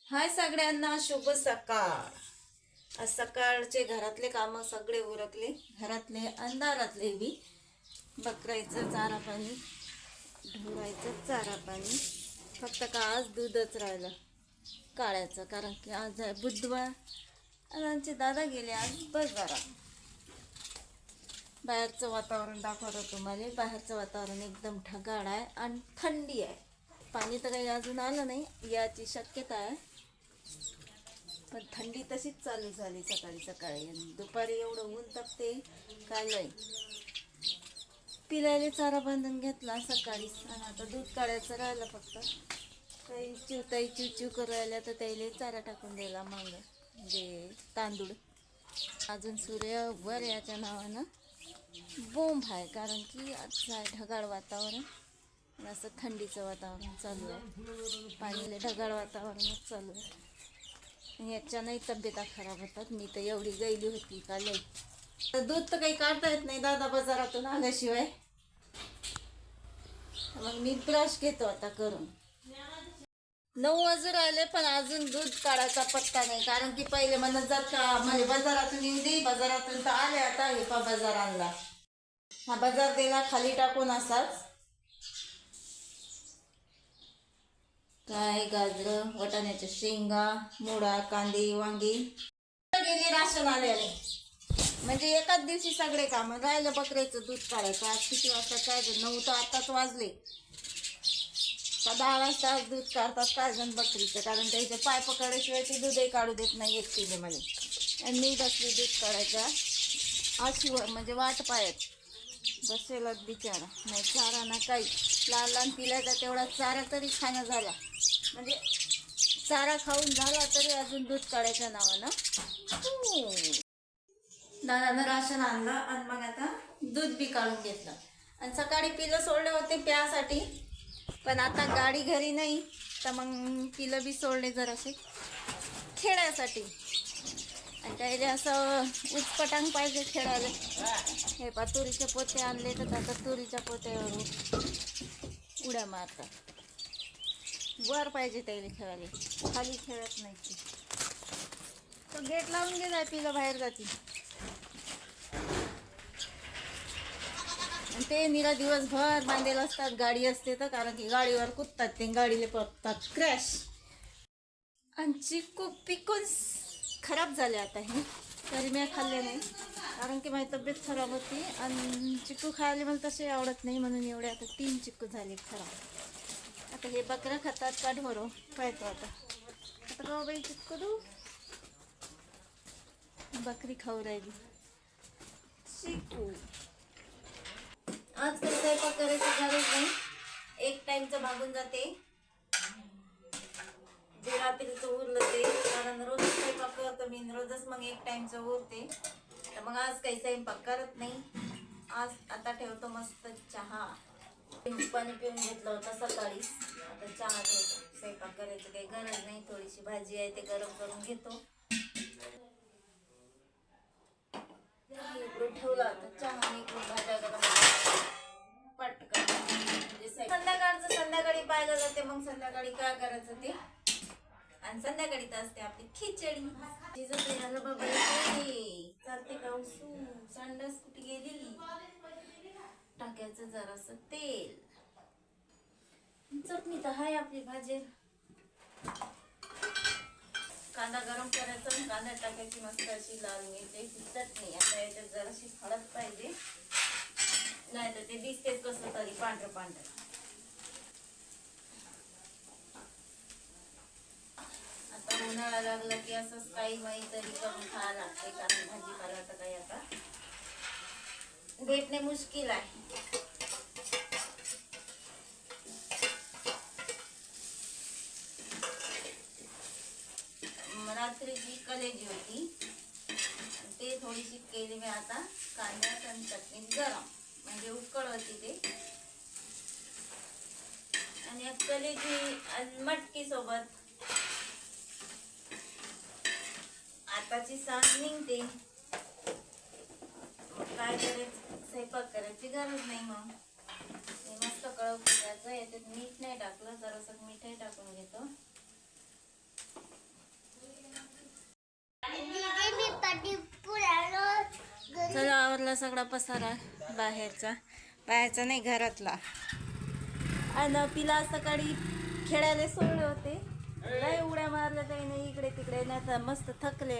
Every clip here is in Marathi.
हाय सगळ्यांना, शुभ सकाळ. आज सकाळचे घरातले काम सगळे उरकले, घरातले अंधारातले बी. बकरायचं चारा पाणी, ढोरायचं चारा पाणी. फक्त का आज दूधच राहिलं काळ्याचं, कारण की आज आहे बुधवार आणि आमचे दादा गेले आज बाजारात. बाहेरचं वातावरण दाखवतो तुम्हाला. बाहेरचं वातावरण एकदम ढगाळ आहे आणि थंडी आहे. पाणी तर काही अजून आलं नाही, याची शक्यता आहे. पण थंडी तशीच चालू झाली सकाळी सकाळी. आणि दुपारी एवढं ऊन तापते काय नाही. पिलायला चारा बांधून घेतला सकाळीच आणि आता दूध काढायचं राहिलं फक्त. काही चिवताई चिवचिव करू राहिल्या तर त्याला चारा टाकून द्यायला मागं, म्हणजे तांदूळ. अजून सूर्य वर याच्या नावानं बोंब आहे, कारण की आज ढगाळ वातावरण आणि असं थंडीचं वातावरण चालू आहे. पाणीला ढगाळ वातावरणच चालू आहे. याच्यानंही तब्येता खराब होतात. मी तर एवढी गैली होती का लई. दूध तर काही काढता येत नाही दादा बाजारातून आल्याशिवाय. मग मी ब्रश घेतो आता करून. 9 वाजून राहिले पण अजून दूध काढायचा पत्ता नाही. कारण की पहिले म्हणत जर का म्हणजे बाजारातून येऊ दे, बाजारातून तर आले. आता हे पा बाजार आणला, हा बाजार दिला खाली टाकून असाच. काय गाजर, वाटाण्याच्या शेंगा, मुळा, कांदे, वांगी गेले राशन आलेले. म्हणजे एकाच दिवशी सगळे काम राहिलं. बकऱ्याचं दूध काढायचं. आज किती वाजता काय 9 तर आताच वाजले. 10 वाजता आज दूध काढतात काय जण बकरीचं, कारण त्याचे पाय पकडल्याशिवाय ते दूधही काढू देत नाही एक किलोमध्ये. आणि मी बसली दूध काढायचा अशी म्हणजे वाट पायत बसेलच बिचारा. नाही चारा ना काही. लहान लहान पिल्याचा तेवढा चारा तरी खाणं झाला, म्हणजे चारा खाऊन झाला तरी अजून दूध काढायच्या नावानं. दादानं राशन आणलं आणि मग आता दूध बी काढून घेतलं. आणि सकाळी पिलं सोडले होते प्यासाठी, पण आता गाडी घरी नाही तर मग पिलं बी सोडले जरासे खेळायसाठी. आणि त्याला असं उचपटांग पाहिजे खेळायला. हे पा तुरीचे पोते आणले तर आता तुरीच्या पोत्यावर उड्या मारतात. वर पाहिजे त्याला खेळायला, खाली खेळत नाही. तो गेट लावून गेला, पिलं बाहेर जाते. आणि ते निरा दिवसभर बांधलेलं असतात. गाडी असते तर, कारण की गाडीवर कुदतात ते, गाडीला पडतात क्रॅश. आणि चिकू पिकून खराब झाले आता हे. तरी मी खाल्ले नाही, कारण की माझी तब्येत खराब होती आणि चिकू खायला मला तसे आवडत नाही. म्हणून एवढे आता 3 चिकू झाले खराब. आता हे बकरा खातात का ढोरो पाहतो आता. आता का बाई चिकू दू, बकरी खाऊ राहिली चिकू. आज काही स्वयंपाक करायची गरज नाही, एक टाइमचं भागून जाते. जे रात्रीचं उरलं ते, कारण रोज स्वयंपाक करतो मी, रोजच मग एक टाइमचं उरते. तर मग आज काही स्वयंपाक करत नाही. आज आता ठेवतो मस्त चहा. पाणी पिऊन घेतलं होतं सकाळीच, आता चहा ठेवतो. स्वयंपाक करायची काही गरज नाही. थोडीशी भाजी आहे ते गरम करून घेतो. इकडून ठेवला आता चहा, इकडून भाज्या गरम पटकन. म्हणजे संध्याकाळचं संध्याकाळी पाहिलं जाते, मग संध्याकाळी काय करायचं ते. आणि संध्याकाळी तर असते आपली खिचडी. झालं बाबा चालते का उसू. संडास कुठे गेली. टाकायचं जरासं तेल. चटणी तर हाय आपली भाजी. कांदा गरम करायचा, कांदा टाकायची मस्त अशी लाल मिरची चटणी. आता याच्यात जराशी हळद पाहिजे, नाही तर ते दिसतेच कसं तरी पांढरं पांढरं. आता उन्हाळा लागला की असंच काही माही तरी करून खायला लागते, कारण भाजीपाला तर काही आता भेटणे मुश्किल आहे. रात्रीची कलेजी होती ते थोडीशी केली मी आता कांद्यात आणि चटणीत गरम, म्हणजे उकळ होती ते. आणि कलेजी आणि मटकी सोबत आताची सांग निघते. काय करायचं, स्वयंपाक करायची गरज नाही. मग हे मस्त कळव करायचं. याच्यात मीठ नाही टाकलं, जरासं मीठही टाकून घेतो. सगळा पसारा बाहेरचा नाही घरातला. आणि पिला सकाळी खेळायला सोडले होते, लय उड्या मारल्या त्याने इकडे तिकडे, नाही तर मस्त थकले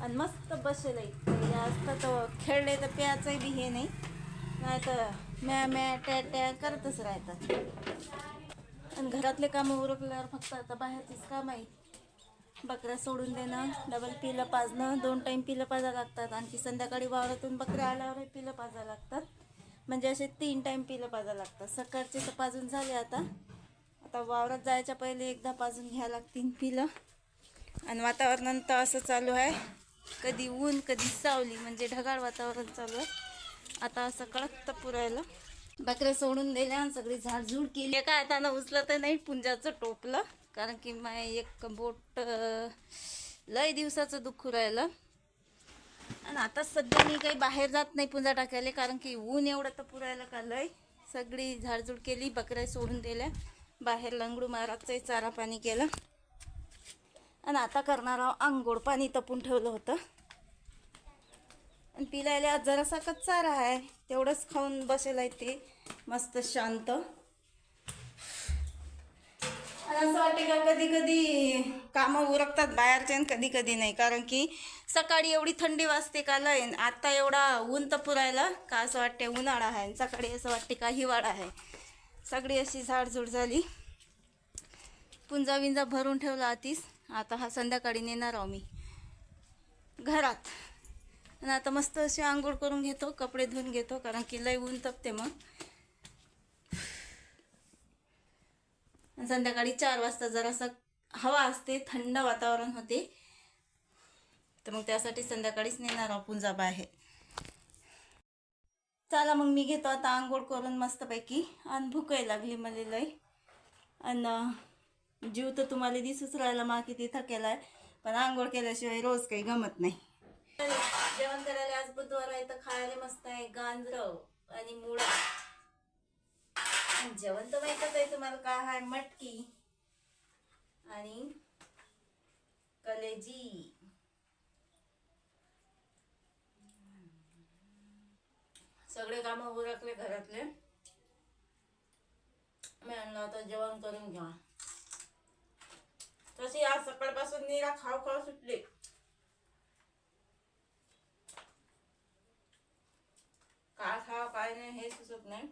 आणि मस्त बसले. जास्त तर खेळले तर प्यायचं बी हे नाही तर म्या ट्या करतच राहतात. आणि घरातले कामं उरकल्यावर फक्त आता बाहेरचीच काम आहे. बकऱ्या सोडून देणं, डबल पिलं पाजणं, 2 टाईम पिलं पाजायला लागतात. आणखी संध्याकाळी वावरातून बकऱ्या आल्यावर पिलं पाजायला लागतात. म्हणजे असे 3 टाईम पिलं पाजायला लागतात. सकाळचे तर पाजून झाले. आता वावरात जायच्या पहिले एकदा पाजून घ्यायला लागतील पिलं. आणि वातावरण तर असं चालू आहे, कधी ऊन कधी सावली, म्हणजे ढगाळ वातावरण चालू आहे. आता असं कळत पुरायला. बकऱ्या सोडून दिल्या आणि सगळी झाडझूड केली. काय आता उचलं तर नाही, पुंजाचं टोपलं, कारण की माय एक बोट लय दिवसाचं दुखू राहिलं. आणि आता सध्या मी काही बाहेर जात नाही पुंजा टाकायला, कारण की ऊन एवढं तर पुरायला का लय. सगळी झाडझूड केली, बकऱ्या सोडून दिल्या, बाहेर लंगडू महाराजचंही चारा पाणी केलं. आणि आता करणार आहोत आंघोळ. पाणी तपून ठेवलं होतं. आणि पिलायला आज जरासा चारा आहे, तेवढंच खाऊन बसेल आहे ते मस्त शांत. आणि असं वाटते का कधी कधी कामं उरकतात बाहेरचे आणि कधी कधी नाही, कारण की सकाळी एवढी थंडी वाजते का लय, आता एवढा ऊन तर पुरायला का असं वाटते उन्हाळा आहे, सकाळी असं वाटते का हिवाळा आहे. सगळी अशी झाडझूड झाली. पुंजा विंजा भरून ठेवला आतीस. आता हा संध्याकाळी नेणार आहो मी घरात. आणि आता मस्त अशी आंघोळ करून घेतो, कपडे धुवून घेतो, कारण की लय ऊन तपते मग. संध्याकाळी 4 वाजता जरासं हवा असते, थंड वातावरण होते, तर मग त्यासाठी संध्याकाळीच नेणार आहोत पुंजा बाहेर. चला मग मी घेतो आता आंघोळ करून मस्तपैकी. आणि भूकही लागली मला लय. आणि जीव तर तुम्हाला दिसूच राहिला मा किती थकेला, पण आंघोळ केल्याशिवाय रोज काही गमत नाही. जेवण करायला आज बुधवार आहे, तर खायला मस्त आहे गांजरं आणि मुळा. जेवण तर माहीतच आहे तुम्हाला काय आहे, मटकी आणि कलेजी. सगळे कामं उरकले घरातले. मी आणलं आता जेवण करून घ्या. तशी आज सकाळपासून निरा खाऊ सुटले. काय खाव काय नाही हे सुचत नाही.